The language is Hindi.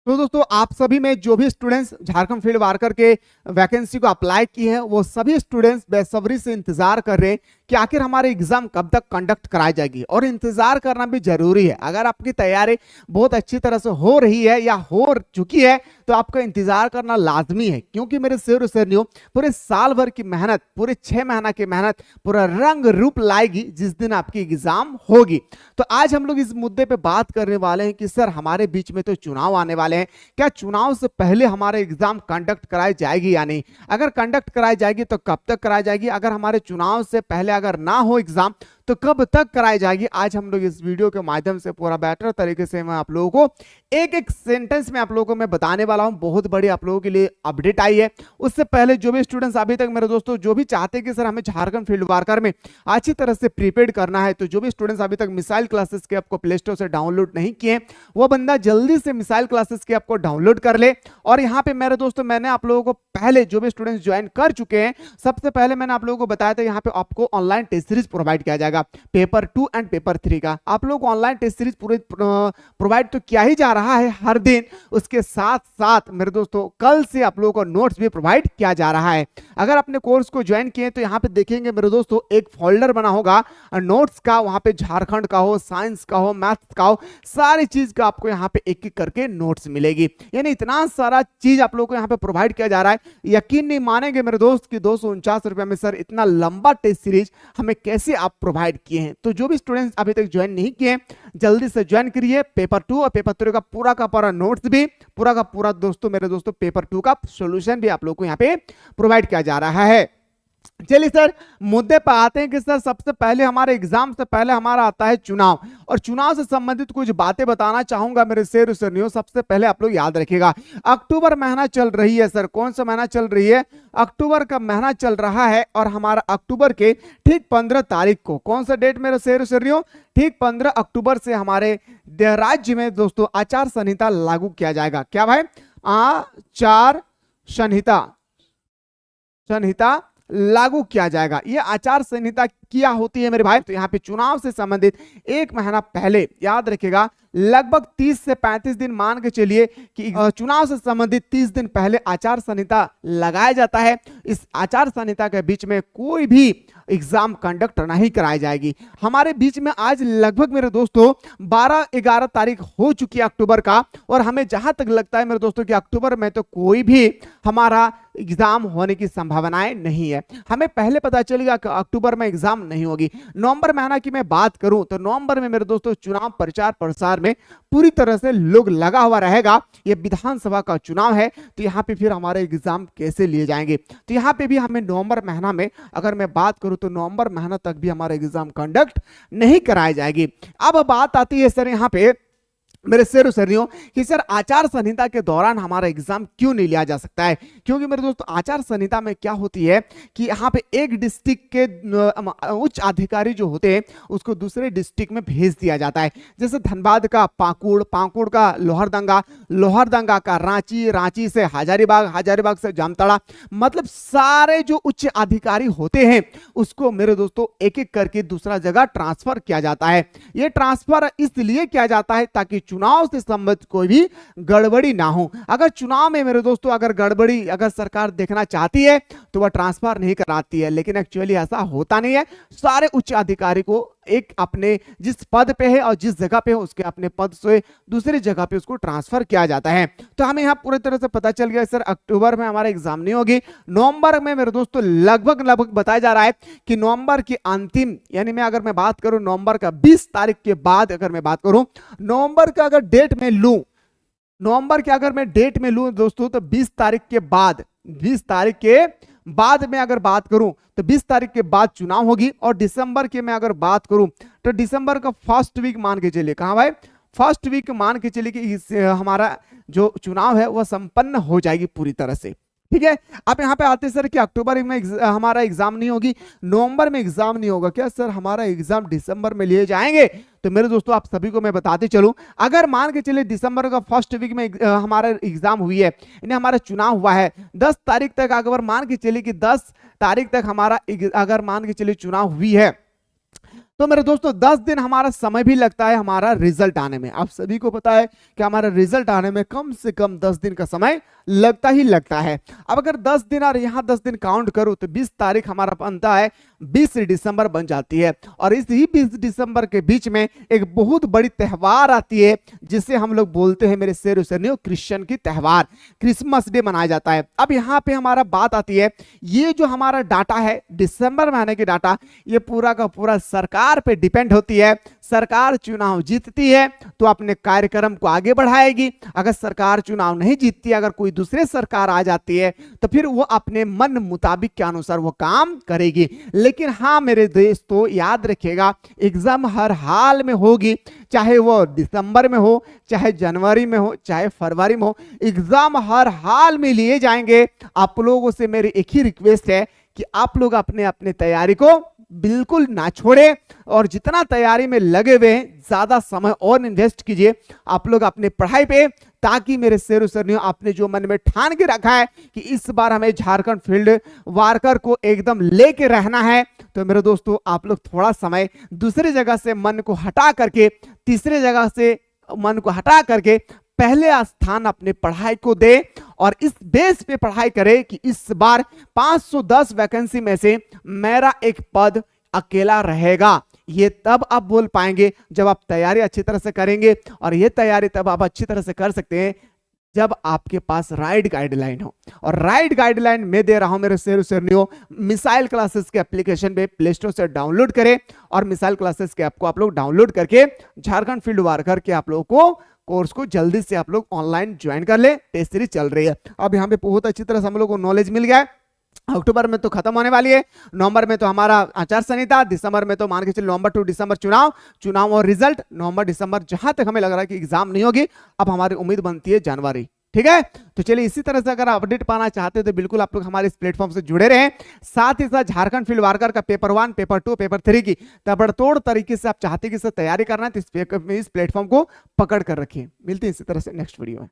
तो दोस्तों आप सभी में जो भी स्टूडेंट्स झारखंड फील्ड वर्कर के वैकेंसी को अप्लाई किए हैं वो सभी स्टूडेंट्स बेसब्री से इंतजार कर रहे हैं कि आखिर हमारे एग्जाम कब तक कंडक्ट कराई जाएगी। और इंतजार करना भी जरूरी है। अगर आपकी तैयारी बहुत अच्छी तरह से हो रही है या हो चुकी है तो आपका इंतजार करना लाजमी है, क्योंकि मेरे शेर शेरनियों पूरे साल भर की मेहनत, पूरे 6 महीना की मेहनत पूरा रंग रूप लाएगी जिस दिन आपकी एग्जाम होगी। तो आज हम लोग इस मुद्दे पे बात करने वाले हैं कि सर हमारे बीच में तो चुनाव आने वाले हैं, क्या चुनाव से पहले हमारे एग्जाम कंडक्ट कराई जाएगी या नहीं? अगर कंडक्ट कराई जाएगी तो कब तक कराई जाएगी? अगर हमारे चुनाव से पहले अगर ना हो एग्जाम तो कब तक कराई जाएगी? आज हम लोग इस वीडियो के माध्यम से पूरा बेटर तरीके से मैं आप लोगों को एक एक सेंटेंस में आप लोगों को मैं बताने वाला हूं। बहुत बड़ी आप लोगों के लिए अपडेट आई है। उससे पहले जो भी स्टूडेंट्स अभी तक मेरे दोस्तों जो भी चाहते हैं कि सर हमें झारखंड फील्ड वर्कर में अच्छी तरह से प्रिपेयर करना है, तो जो भी स्टूडेंट्स अभी तक मिसाइल क्लासेस के आपको प्ले स्टोर से डाउनलोड नहीं किए वो बंदा जल्दी से मिसाइल क्लासेस के आपको डाउनलोड कर ले। और यहाँ पे मेरे दोस्तों मैंने आप लोगों को पहले जो भी स्टूडेंट्स ज्वाइन कर चुके हैं सबसे पहले मैंने आप लोगों को बताया था यहाँ पे आपको ऑनलाइन टेस्ट सीरीज प्रोवाइड किया जाएगा पेपर 2 एंड पेपर 3 का। आप लोगों को ऑनलाइन टेस्ट सीरीज पूरे प्रोवाइड तो किया ही जा रहा है हर दिन, उसके साथ साथ मेरे दोस्तों कल से आप लोगों को नोट्स भी प्रोवाइड किया जा रहा है। अगर अपने कोर्स को ज्वाइन किए तो यहाँ पे देखेंगे मेरे दोस्तों एक फोल्डर बना होगा नोट्स का, वहां पे झारखंड का हो, साइंस का हो, मैथ्स का हो, सारी चीज का आपको यहाँ पे एक एक करके नोट्स मिलेगी। यानी इतना सारा चीज आप लोगों को यहाँ पे प्रोवाइड किया जा रहा है। यकीन नहीं मानेंगे मेरे दोस्त कि 249 रुपए में सर इतना लंबा टेस्ट सीरीज हमें कैसे आप प्रोवाइड किए हैं। तो जो भी स्टूडेंट्स अभी तक ज्वाइन नहीं किए जल्दी से ज्वाइन करिए। पेपर 2 और पेपर 3 का पूरा नोट्स भी पूरा का पूरा दोस्तों मेरे दोस्तों पेपर 2 का सॉल्यूशन भी आप लोगों को यहाँ पे प्रोवाइड किया जा रहा है। चलिए सर मुद्दे पर आते हैं कि सर सबसे पहले हमारे एग्जाम से पहले हमारा आता है चुनाव, और चुनाव से संबंधित कुछ बातें बताना चाहूंगा मेरे शेर शेरनियों। सबसे पहले आप लोग याद रखिएगा अक्टूबर महीना चल रही है। सर कौन सा महीना चल रही है? अक्टूबर का महीना चल रहा है। और हमारा अक्टूबर के ठीक 15 तारीख को, कौन सा डेट मेरे शेर शेरनियों? ठीक 15 अक्टूबर से हमारे राज्य में दोस्तों आचार संहिता लागू किया जाएगा। क्या भाई? आचार संहिता लागू किया जाएगा। ये आचार संहिता क्या होती है मेरे भाई? तो यहाँ पे चुनाव से संबंधित एक महीना पहले याद रखिएगा लगभग 30 से 35 दिन मान के चलिए कि चुनाव से संबंधित 30 दिन पहले आचार संहिता लगाया जाता है। इस आचार संहिता के बीच में कोई भी एग्जाम कंडक्ट नहीं कराई जाएगी। हमारे बीच में आज लगभग मेरे दोस्तों 12-11 तारीख हो चुकी है अक्टूबर का, और हमें जहां तक लगता है मेरे दोस्तों कि अक्टूबर में तो कोई भी हमारा एग्जाम होने की संभावनाएं नहीं है। हमें पहले पता चलेगा कि अक्टूबर में एग्जाम नहीं होगी। नवंबर महीना की मैं बात करूं तो नवंबर में मेरे दोस्तों चुनाव प्रचार प्रसार में पूरी तरह से लोग लगा हुआ रहेगा। ये विधानसभा का चुनाव है तो यहाँ पे फिर हमारे एग्जाम कैसे लिए जाएंगे? तो यहाँ पे भी हमें नवंबर महीना में अगर मैं बात करूं तो नवंबर महीना तक भी हमारा एग्जाम कंडक्ट नहीं कराई जाएगी। अब बात आती है सर यहाँ पे मेरे शेर शेरनियों कि सर आचार संहिता के दौरान हमारा एग्जाम क्यों नहीं लिया जा सकता है? क्योंकि मेरे दोस्तों आचार संहिता में क्या होती है कि यहाँ पे एक डिस्ट्रिक्ट के उच्च अधिकारी जो होते हैं उसको दूसरे डिस्ट्रिक्ट में भेज दिया जाता है। जैसे धनबाद का पाकुड़, पाकुड़ का लोहरदंगा, लोहरदंगा का रांची, रांची से हजारीबाग, हजारीबाग से जामताड़ा, मतलब सारे जो उच्च अधिकारी होते हैं उसको मेरे दोस्तों एक एक करके दूसरा जगह ट्रांसफर किया जाता है। ये ट्रांसफर इसलिए किया जाता है ताकि चुनाव से संबंधित कोई भी गड़बड़ी ना हो। अगर चुनाव में मेरे दोस्तों अगर गड़बड़ी अगर सरकार देखना चाहती है तो वह ट्रांसफर नहीं कराती है, लेकिन एक्चुअली ऐसा होता नहीं है। सारे उच्च अधिकारी को एक अपने जिस पद पे है और जिस जगह पे है उसके अपने पद से दूसरी जगह पे उसको ट्रांसफर किया जाता है। तो हमें यहाँ पूरी तरह से पता चल गया सर अक्टूबर में हमारा एग्जाम नहीं होगी। नवंबर में मेरे दोस्तों लगभग बताया जा रहा है कि नवंबर की अंतिम, यानी मैं अगर मैं बात करूं नवंबर का 20 तारीख के बाद अगर मैं बात करूं, नवंबर का अगर डेट में लूं, नवंबर के अगर मैं डेट में लूं दोस्तों तो 20 तारीख के बाद, 20 तारीख के बाद में अगर बात करूं तो 20 तारीख के बाद चुनाव होगी। और दिसंबर के मैं अगर बात करूं तो दिसंबर का फर्स्ट वीक मान के चलिए, कहां भाई? फर्स्ट वीक मान के चलिए कि हमारा जो चुनाव है वह संपन्न हो जाएगी पूरी तरह से। ठीक है। अब यहाँ पे आते सर कि अक्टूबर में हमारा एग्जाम नहीं होगी, नवंबर में एग्जाम नहीं होगा, क्या सर हमारा एग्जाम दिसंबर में लिए जाएंगे? तो मेरे दोस्तों आप सभी को मैं बताते चलूं, अगर मान के चलिए दिसंबर का फर्स्ट वीक में हमारा एग्जाम हुई है, यानी हमारा चुनाव हुआ है 10 तारीख तक, अगर मान के चलिए कि 10 तारीख तक हमारा अगर मान के चलिए चुनाव हुई है तो मेरे दोस्तों 10 दिन हमारा समय भी लगता है हमारा रिजल्ट आने में। आप सभी को पता है कि हमारा रिजल्ट आने में कम से कम 10 दिन का समय लगता ही लगता है। अब अगर 10 दिन और यहाँ 10 दिन काउंट करूं तो 20 तारीख हमारा बनता है, 20 दिसंबर बन जाती है। और इस ही 20 दिसंबर के बीच में एक बहुत बड़ी त्योहार आती है जिसे हम लोग बोलते हैं मेरे शेर शेरनियों क्रिश्चियन की त्योहार, क्रिसमस डे मनाया जाता है। अब यहाँ पे हमारा बात आती है, ये जो हमारा डाटा है दिसंबर महीने की डाटा, ये पूरा का पूरा सरकार पे डिपेंड होती है। सरकार चुनाव जीतती है तो अपने कार्यक्रम को आगे बढ़ाएगी, अगर सरकार चुनाव नहीं जीतती, अगर कोई दूसरे सरकार आ जाती है तो फिर वो अपने मन मुताबिक के अनुसार वो काम करेगी। लेकिन हाँ मेरे दोस्तों याद रखिएगा, एग्जाम हर हाल में होगी, चाहे वो दिसंबर में हो, चाहे जनवरी में हो, चाहे फरवरी में हो, एग्जाम हर हाल में लिए जाएंगे। आप लोगों से मेरी एक ही रिक्वेस्ट है कि आप लोग अपने अपने तैयारी को बिल्कुल ना छोड़े और जितना तैयारी में लगे हुए हैं ज्यादा समय और इन्वेस्ट कीजिए आप लोग अपने पढ़ाई पे, ताकि मेरे शेरों शेरनियों आपने जो मन में ठान के रखा है कि इस बार हमें झारखंड फील्ड वर्कर को एकदम लेके रहना है, तो मेरे दोस्तों आप लोग थोड़ा समय दूसरी जगह से मन को हटा करके, तीसरे जगह से मन को हटा करके पहले स्थान अपने पढ़ाई को दे और इस बेस पे पढ़ाई करे कि इस बार 510 वैकेंसी में से मेरा एक पद अकेला रहेगा। ये तब आप बोल पाएंगे जब आप तैयारी अच्छी तरह से करेंगे, और ये तैयारी तब आप अच्छी तरह से कर सकते हैं जब आपके पास राइट गाइडलाइन हो। और राइट गाइडलाइन मैं दे रहा हूं मेरे शेर शेरनियों, मिसाइल क्लासेस के एप्लीकेशन पे प्ले स्टोर से डाउनलोड करें और मिसाइल क्लासेस के ऐप को आप लोग डाउनलोड करके झारखंड फील्ड वर्कर के आप लोगों को कोर्स को जल्दी से आप लोग ऑनलाइन ज्वाइन कर ले। टेस्ट सीरीज चल रही है, अब यहाँ पे बहुत अच्छी तरह से हम लोग को नॉलेज मिल गया है। अक्टूबर में तो खत्म होने वाली है, नवंबर में तो हमारा आचार संहिता, दिसंबर में तो मान के चलिए नवंबर टू दिसंबर चुनाव और रिजल्ट, नवंबर दिसंबर जहां तक हमें लग रहा है कि एग्जाम नहीं होगी, अब हमारी उम्मीद बनती है जनवरी। ठीक है, तो चलिए इसी तरह से अगर अपडेट पाना चाहते हैं तो बिल्कुल आप लोग हमारे इस प्लेटफॉर्म से जुड़े रहें। साथ ही साथ झारखंड फील्ड वर्कर का पेपर 1, पेपर 2, पेपर 3 की ताबड़तोड़ तरीके से आप चाहते हैं कि तैयारी करना है तो इस प्लेटफॉर्म को पकड़ कर रखिए। मिलते हैं इसी तरह से नेक्स्ट वीडियो में।